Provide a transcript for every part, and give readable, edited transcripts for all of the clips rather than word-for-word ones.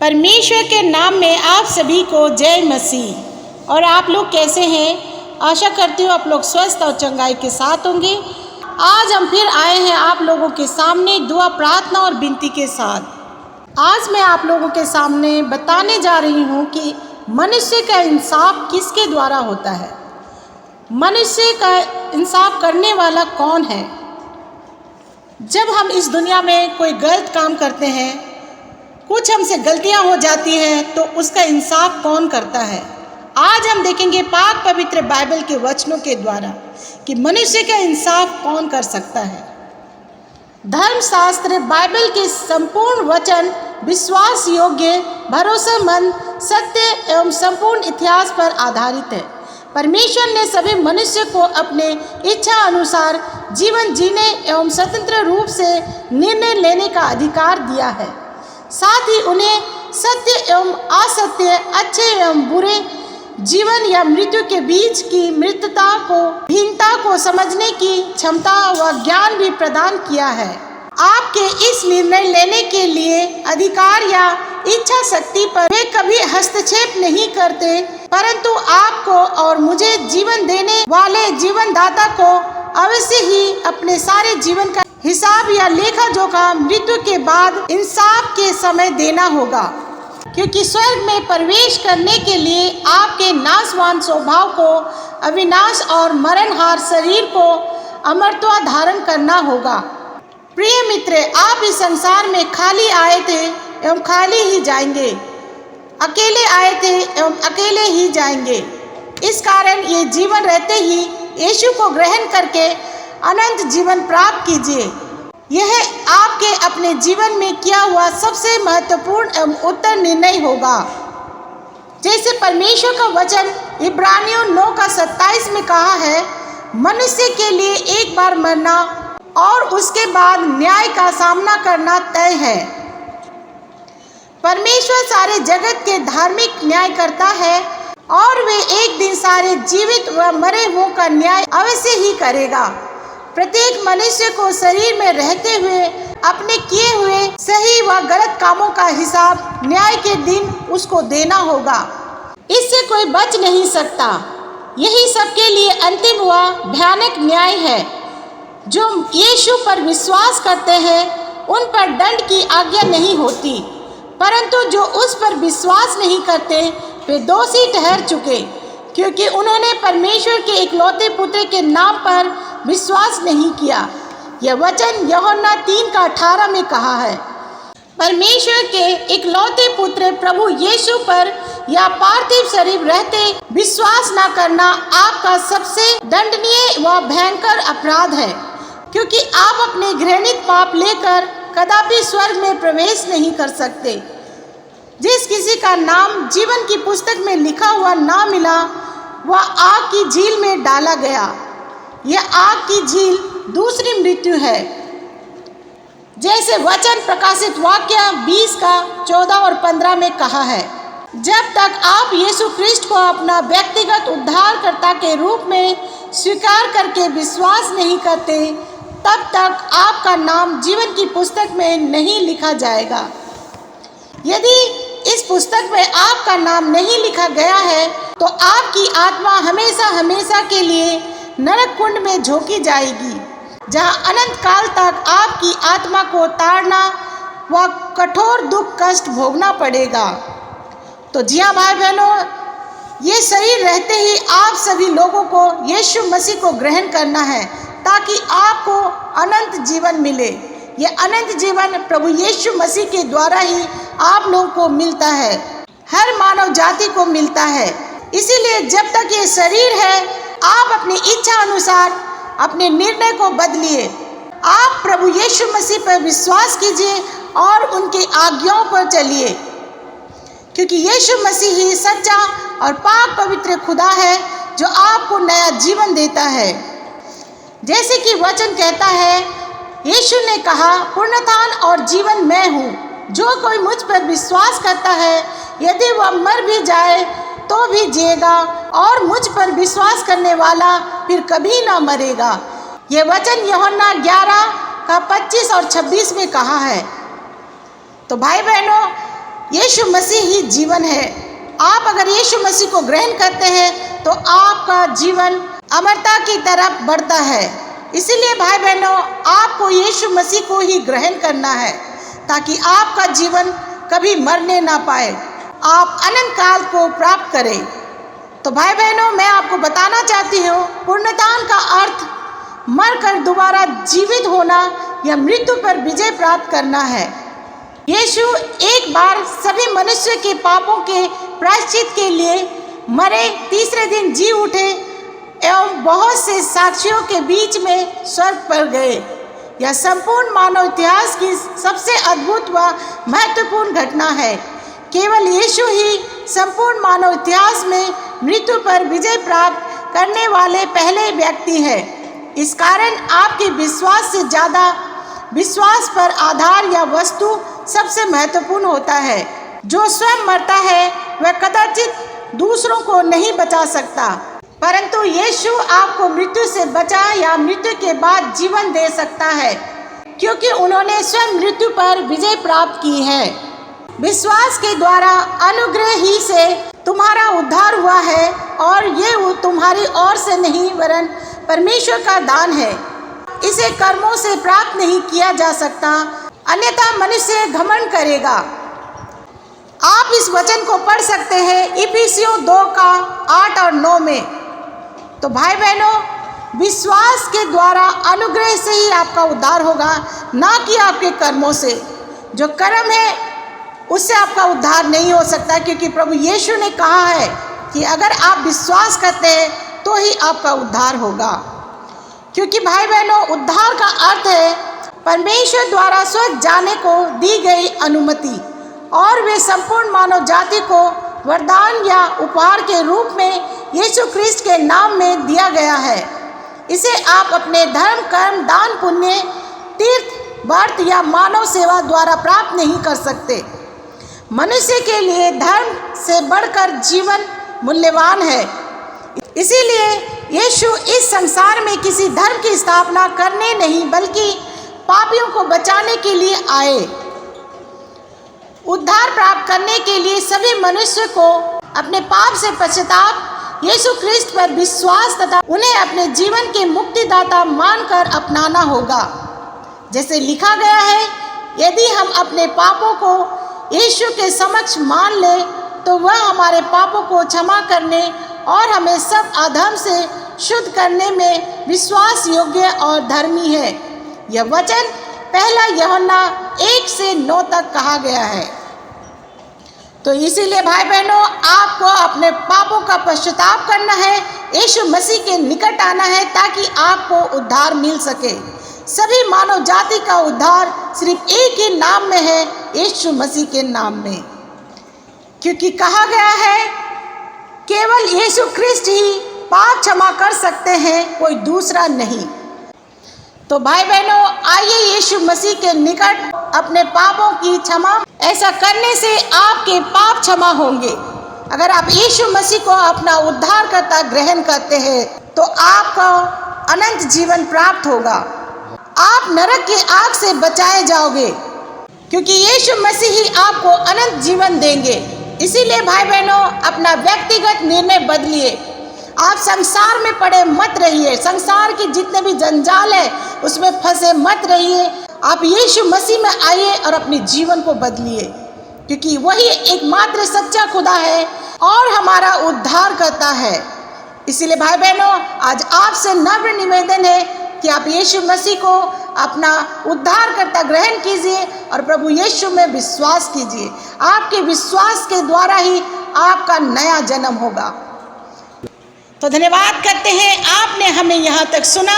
परमेश्वर के नाम में आप सभी को जय मसीह। और आप लोग कैसे हैं? आशा करती हूँ आप लोग स्वस्थ और चंगाई के साथ होंगे। आज हम फिर आए हैं आप लोगों के सामने दुआ, प्रार्थना और विनती के साथ। आज मैं आप लोगों के सामने बताने जा रही हूँ कि मनुष्य का इंसाफ किसके द्वारा होता है। मनुष्य का इंसाफ करने वाला कौन है? जब हम इस दुनिया में कोई गलत काम करते हैं, कुछ हमसे गलतियां हो जाती हैं, तो उसका इंसाफ कौन करता है? आज हम देखेंगे पाक पवित्र बाइबल के वचनों के द्वारा कि मनुष्य का इंसाफ कौन कर सकता है। धर्मशास्त्र बाइबल के संपूर्ण वचन विश्वास योग्य, भरोसेमंद, सत्य एवं संपूर्ण इतिहास पर आधारित है। परमेश्वर ने सभी मनुष्य को अपने इच्छा अनुसार जीवन जीने एवं स्वतंत्र रूप से निर्णय लेने का अधिकार दिया है। साथ ही उन्हें सत्य एवं असत्य, अच्छे एवं बुरे, जीवन या मृत्यु के बीच की मृतता को, भिन्नता को समझने की क्षमता व ज्ञान भी प्रदान किया है। आपके इस निर्णय लेने के लिए अधिकार या इच्छा शक्ति पर वे कभी हस्तक्षेप नहीं करते, परंतु आपको और मुझे जीवन देने वाले जीवनदाता को अवश्य ही अपने सारे जीवन का हिसाब या लेखा जोखा मृत्यु के बाद इंसाफ के समय देना होगा, क्योंकि स्वर्ग में प्रवेश करने के लिए आपके नाशवान स्वभाव को, अविनाश और मरणहार शरीर को अमरत्व धारण करना होगा। प्रिय मित्र, आप इस संसार में खाली आए थे एवं खाली ही जाएंगे, अकेले आए थे एवं अकेले ही जाएंगे। इस कारण ये जीवन रहते ही यीशु को ग्रहण करके अनंत जीवन प्राप्त कीजिए। यह आपके अपने जीवन में किया हुआ सबसे महत्वपूर्ण एवं उत्तर निर्णय होगा। जैसे परमेश्वर का वचन इब्रानियों 9:27 में कहा है, मनुष्य के लिए एक बार मरना और उसके बाद न्याय का सामना करना तय है। परमेश्वर सारे जगत के धार्मिक न्याय करता है और वे एक दिन सारे जीवित व मरे हुओं का न्याय अवश्य ही करेगा। प्रत्येक मनुष्य को शरीर में रहते हुए अपने किए हुए सही व गलत कामों का हिसाब न्याय के दिन उसको देना होगा। इससे कोई बच नहीं सकता। यही सबके लिए अंतिम व भयानक न्याय है। जो यीशु पर विश्वास करते हैं उन पर दंड की आज्ञा नहीं होती, परंतु जो उस पर विश्वास नहीं करते वे दोषी ठहर चुके, क्योंकि उन्होंने परमेश्वर के इकलौते पुत्र के नाम पर विश्वास नहीं किया। यह वचन यूहन्ना 3:18 में कहा है। परमेश्वर के इकलौते पुत्र प्रभु यीशु पर या पार्थिव शरीर रहते विश्वास न करना आपका सबसे दंडनीय व भयंकर अपराध है, क्योंकि आप अपने घृणित पाप लेकर कदापि स्वर्ग में प्रवेश नहीं कर सकते। जिस किसी का नाम जीवन की पुस्तक में लिखा हुआ ना मिला, वह आग की झील में डाला गया। यह आग की झील दूसरी मृत्यु है। जैसे वचन प्रकाशित वाक्य 20:14 और 15 में कहा है, जब तक आप यीशु ख्रिस्ट को अपना व्यक्तिगत उद्धारकर्ता के रूप में स्वीकार करके विश्वास नहीं करते, तब तक आपका नाम जीवन की पुस्तक में नहीं लिखा जाएगा। यदि इस पुस्तक में आपका नाम नहीं लिखा गया है, तो आपकी आत्मा हमेशा हमेशा के लिए नरक कुंड में झोंकी जाएगी, जहां अनंत काल तक आपकी आत्मा को ताड़ना व कठोर दुख कष्ट भोगना पड़ेगा। तो जी हाँ भाई बहनों, ये शरीर रहते ही आप सभी लोगों को यीशु मसीह को ग्रहण करना है, ताकि आपको अनंत जीवन मिले। यह अनंत जीवन प्रभु यीशु मसीह के द्वारा ही आप लोगों को मिलता है, हर मानव जाति को मिलता है। इसीलिए जब तक ये शरीर है, आप अपनी इच्छा अनुसार अपने निर्णय को बदलिए। आप प्रभु यीशु मसीह पर विश्वास कीजिए और उनकी आज्ञाओं पर चलिए, क्योंकि यीशु मसीह ही सच्चा और पाक पवित्र खुदा है, जो आपको नया जीवन देता है। जैसे कि वचन कहता है, यीशु ने कहा, पुनरुत्थान और जीवन मैं हूँ। जो कोई मुझ पर विश्वास करता है, यदि वह मर भी जाए तो भी जिएगा, और मुझ पर विश्वास करने वाला फिर कभी ना मरेगा। यह वचन यूहन्ना 11:25 और 26 में कहा है। तो भाई बहनों, यीशु मसीह ही जीवन है। आप अगर यीशु मसीह को ग्रहण करते हैं तो आपका जीवन अमरता की तरफ बढ़ता है। इसीलिए भाई बहनों, आपको यीशु मसीह को ही ग्रहण करना है ताकि आपका जीवन कभी मरने ना पाए, आप अनंत काल को प्राप्त करें। तो भाई बहनों, मैं आपको बताना चाहती हूँ, पुनरुत्थान का अर्थ मरकर दोबारा जीवित होना या मृत्यु पर विजय प्राप्त करना है। यीशु एक बार सभी मनुष्य के पापों के प्रायश्चित के लिए मरे, तीसरे दिन जी उठे एवं बहुत से साक्षियों के बीच में स्वर्ग पर गए। यह संपूर्ण मानव इतिहास की सबसे अद्भुत व महत्वपूर्ण घटना है। केवल यीशु ही संपूर्ण मानव इतिहास में मृत्यु पर विजय प्राप्त करने वाले पहले व्यक्ति हैं। इस कारण आपके विश्वास से ज़्यादा विश्वास पर आधार या वस्तु सबसे महत्वपूर्ण होता है। जो स्वयं मरता है वह कदाचित दूसरों को नहीं बचा सकता, परंतु यीशु आपको मृत्यु से बचा या मृत्यु के बाद जीवन दे सकता है, क्योंकि उन्होंने स्वयं मृत्यु पर विजय प्राप्त की है। विश्वास के द्वारा अनुग्रह ही से तुम्हारा उद्धार हुआ है, और ये तुम्हारी ओर से नहीं वरन परमेश्वर का दान है। इसे कर्मों से प्राप्त नहीं किया जा सकता, अन्यथा मनुष्य घमंड करेगा। आप इस वचन को पढ़ सकते हैं इफिसियों 2:8 और 9 में। तो भाई बहनों, विश्वास के द्वारा अनुग्रह से ही आपका उद्धार होगा, ना कि आपके कर्मों से। जो कर्म है उससे आपका उद्धार नहीं हो सकता, क्योंकि प्रभु यीशु ने कहा है कि अगर आप विश्वास करते हैं तो ही आपका उद्धार होगा। क्योंकि भाई बहनों, उद्धार का अर्थ है परमेश्वर द्वारा स्वर्ग जाने को दी गई अनुमति, और वे संपूर्ण मानव जाति को वरदान या उपहार के रूप में यीशु ख्रिस्त के नाम में दिया गया है। इसे आप अपने धर्म, कर्म, दान, पुण्य, तीर्थ, व्रत या मानव सेवा द्वारा प्राप्त नहीं कर सकते। मनुष्य के लिए धर्म से बढ़कर जीवन मूल्यवान है। इसीलिए यीशु इस संसार में किसी धर्म की स्थापना करने नहीं, बल्कि पापियों को बचाने के लिए आए। उद्धार प्राप्त करने के लिए सभी मनुष्य को अपने पाप से पश्चाताप, यीशु ख्रिस्त पर विश्वास तथा उन्हें अपने जीवन के मुक्तिदाता मानकर अपनाना होगा। जैसे लिखा गया है, यदि हम अपने पापों को यीशु के समक्ष मान ले तो वह हमारे पापों को क्षमा करने और हमें सब अधर्म से शुद्ध करने में विश्वास योग्य और धर्मी है। यह वचन 1 यूहन्ना 1-9 तक कहा गया है। तो इसीलिए भाई बहनों, आपको अपने पापों का पश्चाताप करना है, यीशु मसीह के निकट आना है, ताकि आपको उद्धार मिल सके। सभी मानव जाति का उद्धार सिर्फ एक ही नाम में है, यीशु मसीह के नाम में। क्योंकि कहा गया है केवल यीशु ख्रिस्त ही पाप क्षमा कर सकते हैं, कोई दूसरा नहीं। तो भाई बहनों, आइए यीशु मसीह के निकट अपने पापों की क्षमा, ऐसा करने से आपके पाप क्षमा होंगे। अगर आप यीशु मसीह को अपना उद्धारकर्ता ग्रहण करते हैं तो आपको अनंत जीवन प्राप्त होगा। आप नरक की आग से बचाए जाओगे, क्योंकि यीशु मसीह ही आपको अनंत जीवन देंगे। इसीलिए भाई बहनों, अपना व्यक्तिगत निर्णय बदलिए। आप संसार में पड़े मत रहिए, संसार के जितने भी जंजाल है उसमें फंसे मत रहिए। आप यीशु मसीह में आइए और अपने जीवन को बदलिए, क्योंकि वही एकमात्र सच्चा खुदा है और हमारा उद्धार करता है। इसीलिए भाई बहनों, आज आपसे नम्र निवेदन है कि आप यीशु मसीह को अपना उद्धारकर्ता ग्रहण कीजिए और प्रभु यीशु में विश्वास कीजिए। आपके विश्वास के द्वारा ही आपका नया जन्म होगा। तो धन्यवाद करते हैं, आपने हमें यहाँ तक सुना।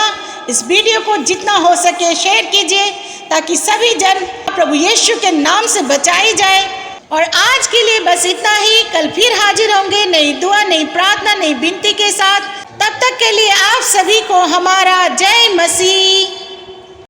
इस वीडियो को जितना हो सके शेयर कीजिए, ताकि सभी जन प्रभु यीशु के नाम से बचाई जाए। और आज के लिए बस इतना ही। कल फिर हाजिर होंगे नई दुआ, नई प्रार्थना, नई विनती के साथ। तब तक के लिए आप सभी को हमारा जय मसीह।